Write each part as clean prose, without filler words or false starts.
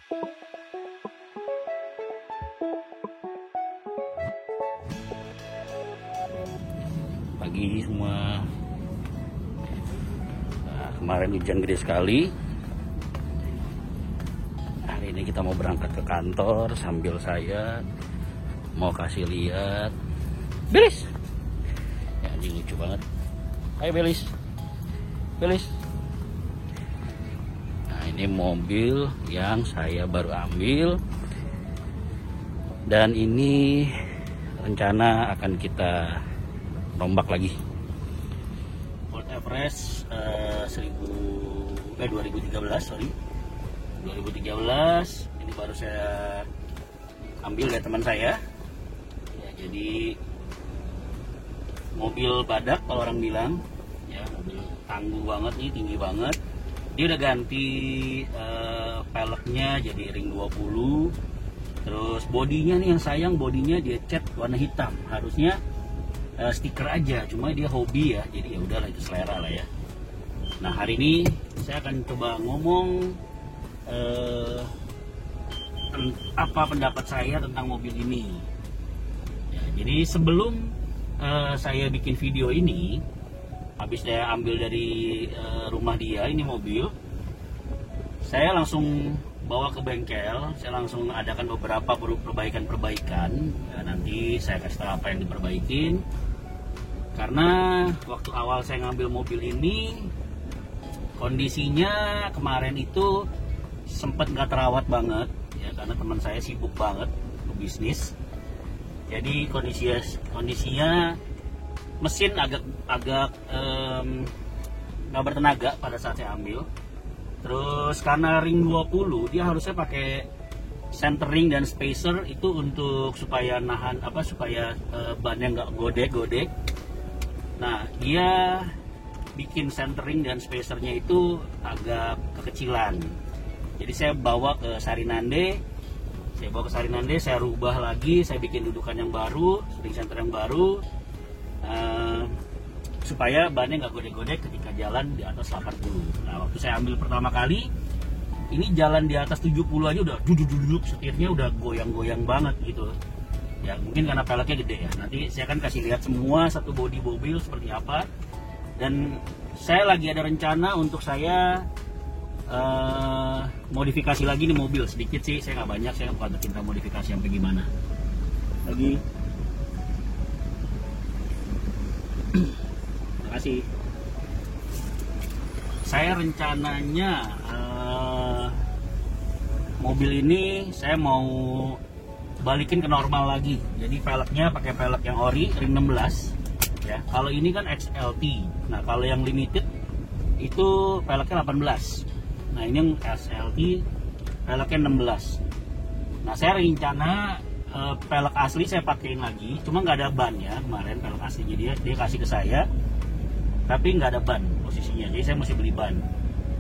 Pagi semua. Nah, kemarin hujan gede sekali. Hari ini kita mau berangkat ke kantor sambil saya mau kasih lihat Belis. Ya, ini lucu banget. Hai Belis. Belis. Nah, ini mobil yang saya baru ambil. Dan ini rencana akan kita rombak lagi. Ford Everest 2013 ini baru saya ambil dari teman saya ya. Jadi mobil badak kalau orang bilang ya, mobil tangguh banget nih, tinggi banget. Dia udah ganti peleknya jadi ring 20. Terus bodinya nih yang sayang, bodinya dia cat warna hitam. Harusnya stiker aja, cuma dia hobi ya, jadi ya udahlah, itu selera lah ya. Nah, hari ini saya akan coba ngomong apa pendapat saya tentang mobil ini ya. Jadi sebelum saya bikin video ini, habis saya ambil dari rumah dia ini mobil, saya langsung bawa ke bengkel. Saya langsung adakan beberapa perbaikan-perbaikan ya, nanti saya kasih tahu apa yang diperbaikin. Karena waktu awal saya ngambil mobil ini, kondisinya kemarin itu sempat nggak terawat banget ya, karena teman saya sibuk banget ke bisnis. Jadi kondisinya mesin agak nggak bertenaga pada saat saya ambil. Terus karena ring 20 dia harusnya pakai centering dan spacer itu untuk supaya nahan supaya bannya nggak godek-godek. Nah, dia bikin centering dan spacernya itu agak kekecilan. Jadi saya bawa ke Sarinande, saya rubah lagi, saya bikin dudukan yang baru, spring center yang baru, supaya bannya nggak godek-godek ketika jalan di atas 80. Nah, waktu saya ambil pertama kali, ini jalan di atas 70 aja udah duduk, setirnya udah goyang-goyang banget gitu. Ya, mungkin karena peleknya gede ya. Nanti saya akan kasih lihat semua satu bodi mobil seperti apa. Dan saya lagi ada rencana untuk saya modifikasi lagi nih mobil sedikit sih. Saya nggak banyak, saya nggak cinta modifikasi sampai gimana. Lagi. Terima kasih. Saya rencananya mobil ini saya mau balikin ke normal lagi. Jadi peleknya pakai pelek yang ori ring 16 ya. Kalau ini kan XLT. Nah, kalau yang limited itu peleknya 18. Nah, ini yang SLT peleknya 16. Nah, saya rencana pelek asli saya pakein lagi, cuma nggak ada ban ya kemarin pelek aslinya dia kasih ke saya, tapi nggak ada ban posisinya, jadi saya mesti beli ban.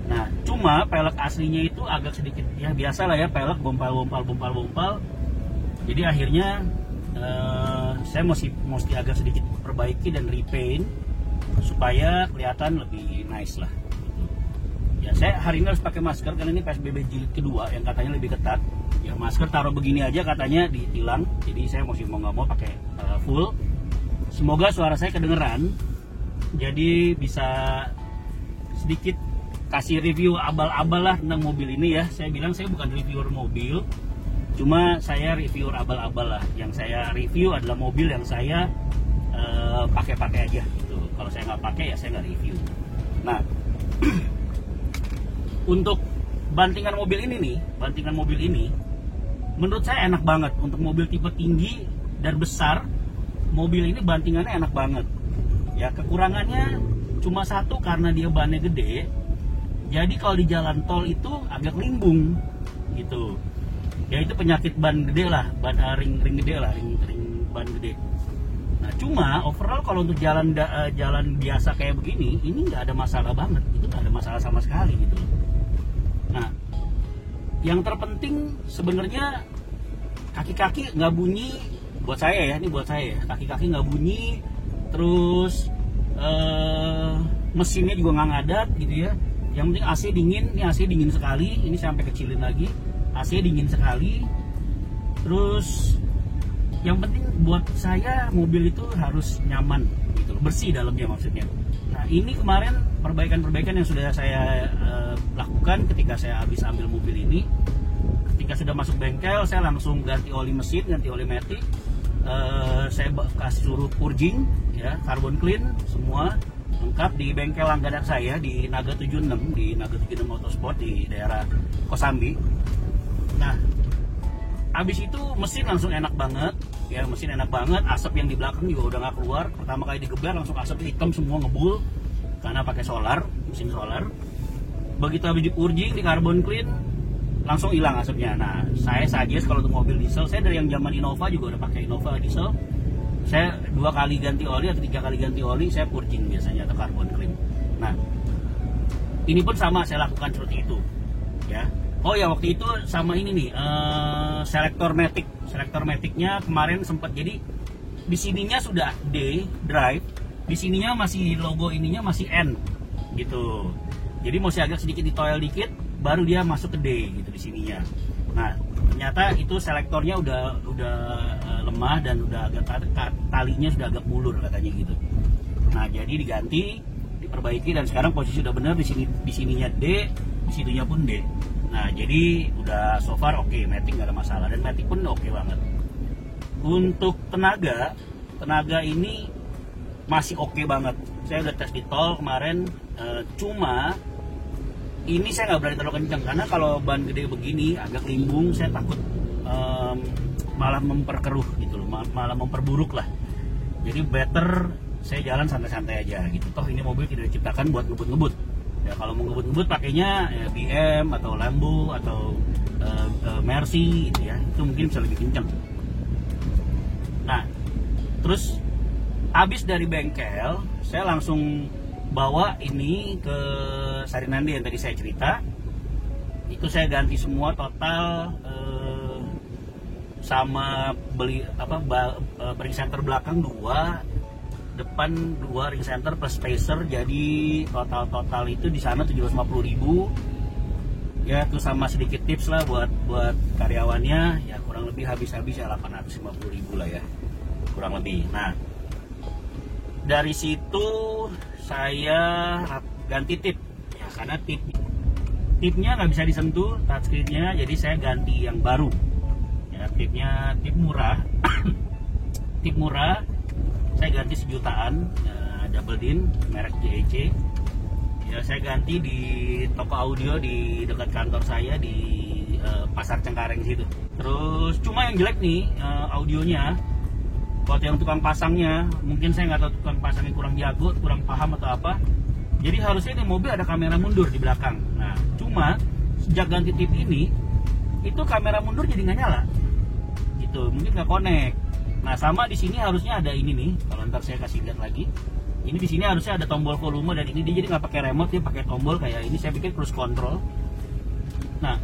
Nah, cuma pelek aslinya itu agak sedikit ya, biasa lah ya, pelek bompal. Jadi akhirnya saya mesti agak sedikit perbaiki dan repaint supaya kelihatan lebih nice lah. Ya, saya hari ini harus pakai masker karena ini PSBB jilid kedua yang katanya lebih ketat. Ya, masker taruh begini aja katanya ditilang. Jadi saya mau nggak mau pakai full. Semoga suara saya kedengeran. Jadi bisa sedikit kasih review abal-abal lah tentang mobil ini ya. Saya bilang saya bukan reviewer mobil, cuma saya reviewer abal-abal lah. Yang saya review adalah mobil yang saya pakai-pakai aja gitu. Kalau saya nggak pakai ya saya nggak review. Nah, untuk bantingan mobil ini menurut saya enak banget. Untuk mobil tipe tinggi dan besar, mobil ini bantingannya enak banget ya. Kekurangannya cuma satu, karena dia bannya gede, jadi kalau di jalan tol itu agak limbung gitu ya. Itu penyakit ban gede lah, ban ring gede lah, ring ban gede. Nah, cuma overall kalau untuk jalan biasa kayak begini, ini nggak ada masalah banget, itu nggak ada masalah sama sekali gitu. Nah, yang terpenting sebenarnya kaki-kaki nggak bunyi buat saya ya, ini buat saya ya, kaki-kaki nggak bunyi, terus mesinnya juga nggak ngadat gitu ya. Yang penting AC dingin, ini AC dingin sekali, ini saya sampai kecilin lagi. AC dingin sekali. Terus yang penting buat saya mobil itu harus nyaman gitu, bersih dalamnya maksudnya. Nah ini kemarin perbaikan-perbaikan yang sudah saya lakukan ketika saya habis ambil mobil ini. Ketika sudah masuk bengkel, saya langsung ganti oli mesin, ganti oli matic. Saya kasih suruh purging, ya, carbon clean semua lengkap di bengkel langganan saya di Naga 76, di Naga 76 Motorsport di daerah Kosambi. Nah, habis itu mesin langsung enak banget, ya, mesin enak banget. Asap yang di belakang juga udah nggak keluar. Pertama kali digeber langsung asap hitam semua ngebul karena pakai solar, mesin solar. Begitu habis di purging, di carbon clean, langsung hilang asapnya. Nah, saya suggest kalau untuk mobil diesel, saya dari yang zaman Innova juga udah pakai Innova diesel. Saya 2 kali ganti oli atau 3 kali ganti oli, saya purging biasanya atau carbon clean. Nah, ini pun sama saya lakukan seperti itu, ya. Oh ya, waktu itu sama ini nih, selektor maticnya kemarin sempat, jadi di sininya sudah D drive, di sininya masih logo ininya masih N gitu. Jadi masih agak sedikit ditoel dikit, baru dia masuk ke D gitu di sininya. Nah, ternyata itu selektornya udah lemah dan udah agak talinya sudah agak mulur katanya gitu. Nah, jadi diganti, diperbaiki dan sekarang posisi udah benar di sininya D, di situnya pun D. Nah, jadi udah so far oke, matic nggak ada masalah dan matic pun oke banget. Untuk tenaga ini masih oke banget. Saya udah tes di tol kemarin, cuma ini saya nggak berani terlalu kencang karena kalau ban gede begini agak limbung, saya takut malah memperkeruh gitu loh, malah memperburuk lah. Jadi better saya jalan santai-santai aja gitu. Toh ini mobil tidak diciptakan buat ngebut-ngebut. Ya kalau mau ngebut-ngebut pakainya ya, BM atau Lambo atau Mercy gitu ya, itu mungkin bisa lebih kencang. Nah, terus habis dari bengkel, saya langsung bawa ini ke Sarinande yang tadi saya cerita. Itu saya ganti semua total, sama beli ring center belakang 2, depan 2 ring center plus spacer, jadi total itu di sana 750.000 ya. Terus sama sedikit tips lah buat karyawannya ya, kurang lebih habis ya 850.000 lah ya kurang lebih. Nah, dari situ saya ganti tip ya, karena tipnya nggak bisa disentuh touchscreen-nya, jadi saya ganti yang baru ya. Tip murah tip murah saya ganti 1 jutaan, double din merek JEC ya. Saya ganti di toko audio di dekat kantor saya di Pasar Cengkareng situ. Terus cuma yang jelek nih audionya, buat yang tukang pasangnya mungkin saya nggak tahu, tukang pasangnya kurang jago, kurang paham atau apa, jadi harusnya di mobil ada kamera mundur di belakang. Nah, cuma sejak ganti tip ini itu kamera mundur jadi nggak nyala gitu, mungkin nggak connect. Nah, sama di sini harusnya ada ini nih, kalau ntar saya kasih lihat lagi. Ini di sini harusnya ada tombol volume dan ini dia jadi nggak pakai remote, dia pakai tombol kayak ini. Saya pikir cruise control. Nah,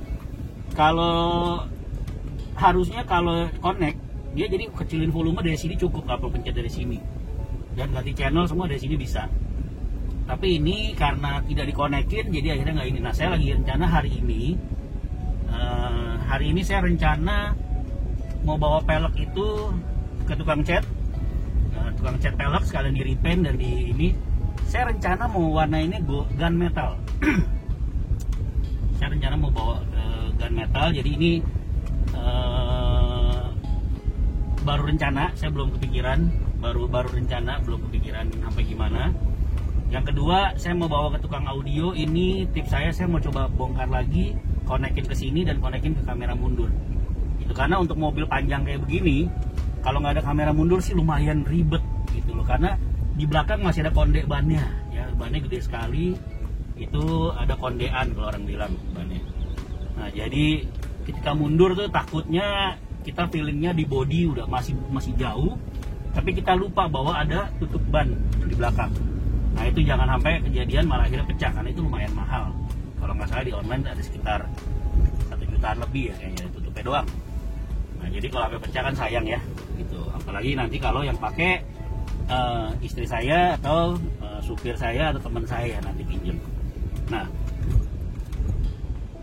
harusnya kalau connect dia jadi kecilin volume dari sini cukup, nggak perlu pencet dari sini. Dan ganti channel semua dari sini bisa. Tapi ini karena tidak dikonekin, jadi akhirnya nggak ini. Nah, saya lagi rencana hari ini saya rencana mau bawa pelek itu ke tukang cat pelek sekalian di repaint dan di ini. Saya rencana mau warna ini gunmetal. Saya rencana mau bawa gunmetal, jadi ini baru rencana, saya belum kepikiran, baru rencana, belum kepikiran sampai gimana. Yang kedua, saya mau bawa ke tukang audio. Ini tips saya mau coba bongkar lagi, konekin ke sini dan konekin ke kamera mundur. Itu karena untuk mobil panjang kayak begini, kalau nggak ada kamera mundur sih lumayan ribet gitu loh, karena di belakang masih ada konde bannya ya, bannya gede sekali, itu ada kondean kalau orang bilang bannya. Nah, jadi ketika mundur tuh takutnya kita feelingnya di body udah masih jauh, tapi kita lupa bahwa ada tutup ban di belakang. Nah, itu jangan sampai kejadian malah akhirnya pecah, karena itu lumayan mahal. Kalau nggak salah di online ada sekitar 1 jutaan lebih ya kayaknya tutupnya doang. Nah, jadi kalau sampai pecah kan sayang ya gitu. Apalagi nanti kalau yang pakai istri saya atau supir saya atau teman saya nanti pinjem. Nah,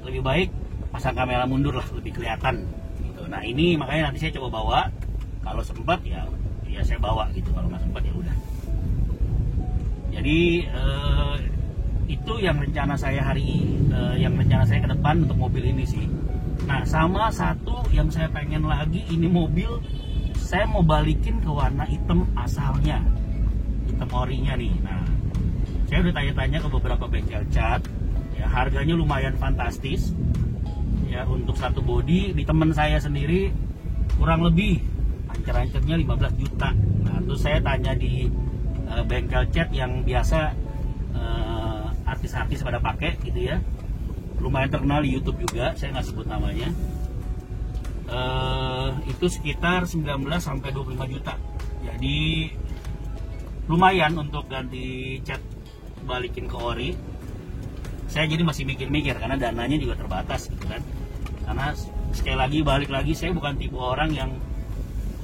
lebih baik pasang pasang kamera mundur lah, lebih kelihatan gitu. Nah ini makanya nanti saya coba bawa, kalau sempat ya saya bawa gitu, kalau nggak sempat ya udah. Jadi itu yang rencana saya ke depan untuk mobil ini sih. Nah sama satu yang saya pengen lagi, ini mobil saya mau balikin ke warna hitam asalnya, hitam orinya nih. Nah saya udah tanya-tanya ke beberapa bengkel cat, ya harganya lumayan fantastis ya untuk satu bodi. Di teman saya sendiri kurang lebih ancer-ancernya 15 juta. Nah terus saya tanya di bengkel cat yang biasa artis-artis pada pakai gitu ya, lumayan terkenal di YouTube juga, saya nggak sebut namanya, itu sekitar 19 sampai 25 juta. Jadi lumayan untuk ganti cat balikin ke ori. Saya jadi masih mikir-mikir karena dananya juga terbatas gitu kan. Karena sekali lagi balik lagi, saya bukan tipe orang yang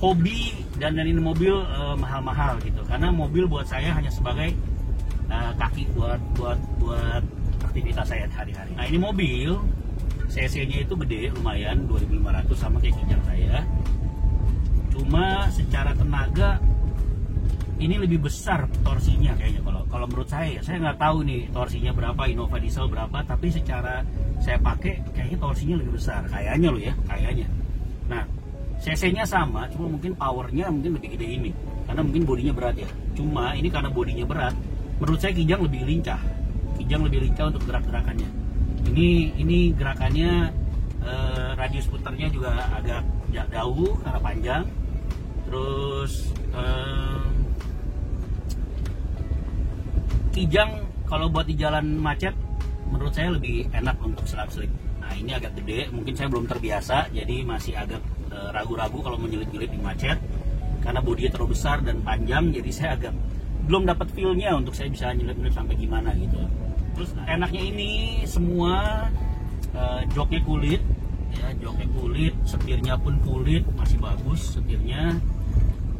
hobi dandanin mobil mahal-mahal gitu. Karena mobil buat saya hanya sebagai kaki buat aktivitas saya hari-hari. Nah ini mobil cc-nya itu gede, lumayan 2500 sama kayak Kijang saya. Cuma secara tenaga ini lebih besar torsinya kayaknya. Kalau menurut saya nggak tahu nih torsinya berapa, Innova diesel berapa, tapi secara saya pakai kayaknya torsinya lebih besar, kayaknya loh ya, kayaknya. Nah cc-nya sama, cuma mungkin powernya mungkin lebih gede ini, karena mungkin bodinya berat ya. Cuma ini karena bodinya berat, menurut saya Kijang lebih lincah. Kijang lebih lincah untuk gerak-gerakannya. Ini gerakannya radius putarnya juga agak jauh karena panjang. Terus Kijang kalau buat di jalan macet menurut saya lebih enak untuk selap-selip. Nah ini agak gede, mungkin saya belum terbiasa, jadi masih agak ragu-ragu kalau menyelip-nyelip di macet karena bodinya terlalu besar dan panjang. Jadi saya agak belum dapat feel-nya untuk saya bisa nyelip-nyelip sampai gimana gitu. Terus enaknya ini semua joknya kulit ya, joknya kulit, setirnya pun kulit, masih bagus setirnya.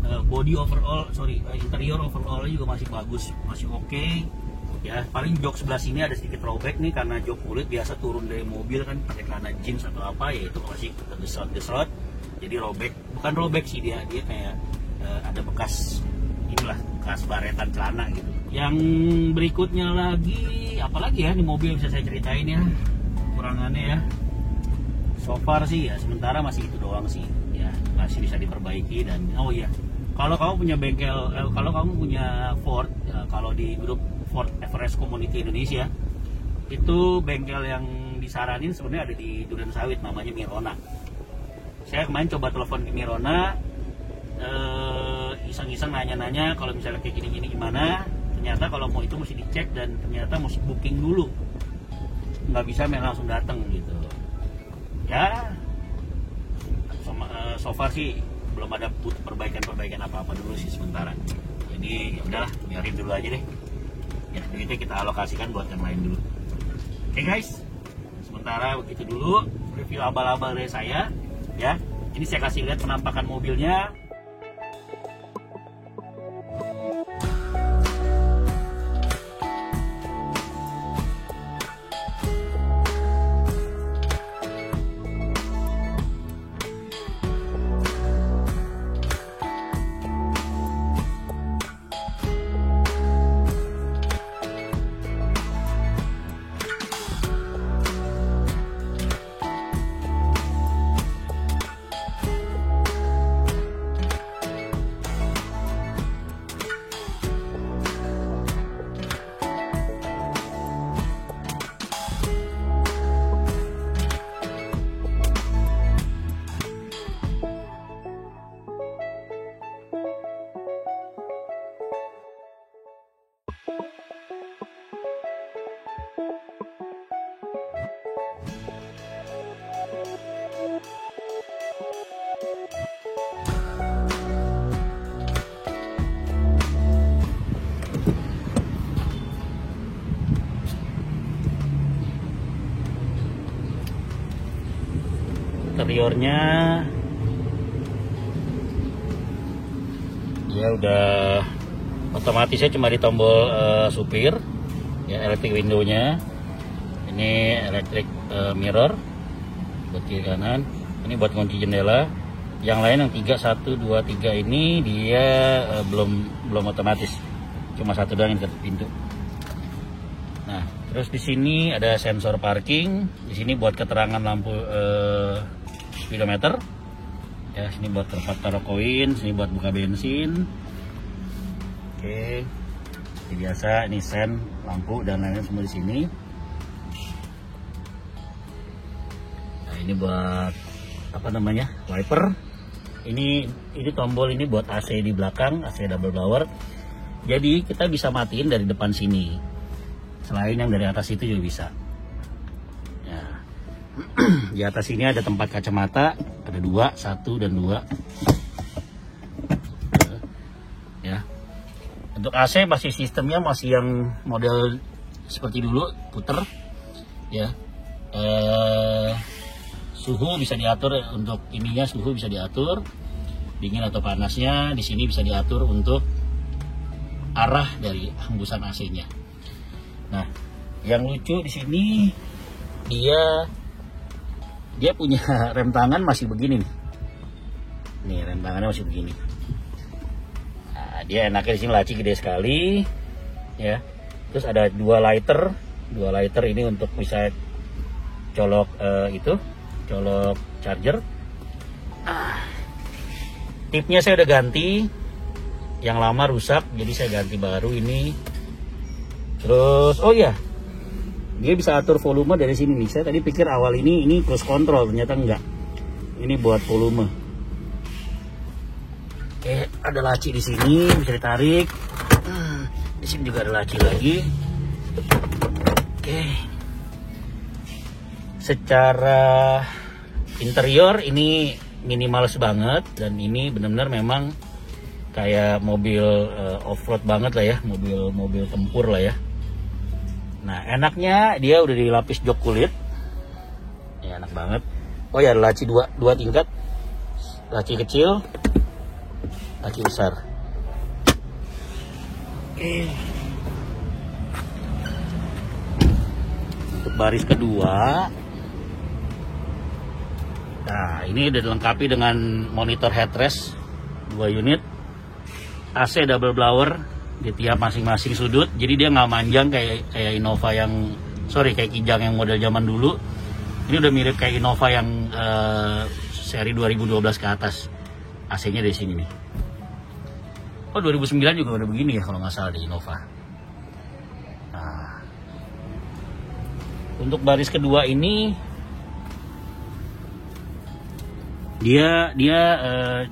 Body overall, interior overall juga masih bagus, masih oke. Ya paling jok sebelah sini ada sedikit robek nih karena jok kulit biasa turun dari mobil kan pakai celana jeans atau apa ya, itu masih gesrot-gesrot jadi robek. Bukan robek sih, dia kayak ada bekas inilah, bekas baretan celana gitu. Yang berikutnya lagi apalagi ya di mobil bisa saya ceritain ya kurangannya ya. So far sih ya sementara masih itu doang sih ya, masih bisa diperbaiki. Dan oh iya, kalau kamu punya bengkel, kalau kamu punya Ford, kalau di grup Ford Everest Community Indonesia itu bengkel yang disaranin sebenarnya ada di Duren Sawit, namanya Mirona. Saya kemarin coba telepon ke Mirona, iseng-iseng nanya-nanya kalau misalnya kayak gini-gini gimana. Ternyata kalau mau itu mesti dicek dan ternyata mesti booking dulu, nggak bisa main langsung datang gitu ya. So far sih belum ada perbaikan apa-apa dulu sih sementara. Jadi ya udahlah, biarin dulu aja deh ya, duitnya kita alokasikan buat yang lain dulu. Oke guys, sementara begitu dulu review abal-abal dari saya ya. Ini saya kasih lihat penampakan mobilnya. Interiornya ya udah otomatis ya, cuma di tombol supir ya, electric window-nya, ini electric mirror buat kiri kanan. Ini buat kunci jendela. Yang lain yang 3, 1, 2, 3 ini dia belum otomatis. Cuma satu doang yang ke pintu. Nah, terus di sini ada sensor parking. Di sini buat keterangan lampu speedometer. Ya, sini buat tempat taruh koin, sini buat buka bensin. Oke. Seperti biasa, ini sen, lampu dan lainnya semua di sini. Nah, ini buat apa namanya? Wiper. Ini tombol ini buat AC di belakang, AC double blower. Jadi kita bisa matiin dari depan sini. Selain yang dari atas itu juga bisa. Ya. Di atas ini ada tempat kacamata, ada 2, 1 dan 2. Ya. Untuk AC masih sistemnya masih yang model seperti dulu, puter. Ya. Suhu bisa diatur untuk ininya, suhu bisa diatur dingin atau panasnya. Di sini bisa diatur untuk arah dari hembusan AC-nya. Nah, yang lucu di sini dia punya rem tangan masih begini nih. Nih rem tangannya masih begini. Nah, dia enaknya di sini laci gede sekali, ya. Terus ada 2 lighter ini untuk bisa colok colok charger. Tipnya saya udah ganti, yang lama rusak jadi saya ganti baru ini. Terus oh iya, dia bisa atur volume dari sini nih. Saya tadi pikir awal ini cruise control, ternyata enggak, ini buat volume. Oke, ada laci di sini bisa ditarik. Di sini juga ada laci lagi. Oke. Secara interior ini minimalis banget, dan ini benar-benar memang kayak mobil off-road banget lah ya, mobil tempur lah ya. Nah, enaknya dia udah dilapis jok kulit. Ya, enak banget. Oh ya, ada laci dua tingkat. Laci kecil, laci besar. Oke. Untuk baris kedua, nah ini udah dilengkapi dengan monitor headrest 2 unit, AC double blower di tiap masing-masing sudut. Jadi dia nggak manjang kayak Innova kayak Kijang yang model zaman dulu. Ini udah mirip kayak Innova yang seri 2012 ke atas. AC-nya dari sini nih. Oh, 2009 juga udah begini ya kalau nggak salah di Innova. Nah, untuk baris kedua ini dia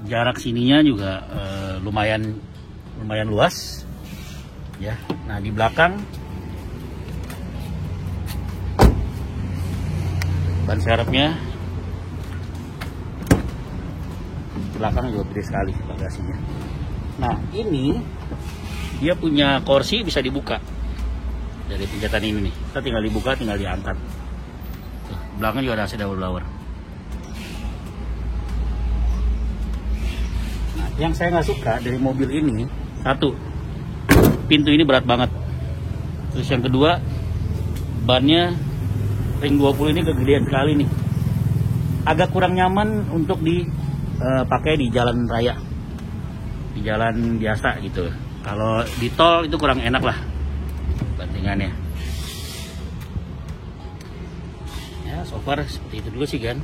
jarak sininya juga lumayan luas ya. Nah, di belakang ban serepnya, belakang juga gede sekali bagasinya. Nah, ini dia punya kursi bisa dibuka dari pinjatan ini nih. Kita tinggal dibuka, tinggal diangkat. Tuh, belakang juga ada AC double blower. Yang saya nggak suka dari mobil ini, satu, pintu ini berat banget. Terus yang kedua, bannya ring 20 ini kegedean sekali nih. Agak kurang nyaman untuk dipakai di jalan raya, di jalan biasa gitu. Kalau di tol itu kurang enak lah bandingannya. Ya, so far seperti itu dulu sih kan.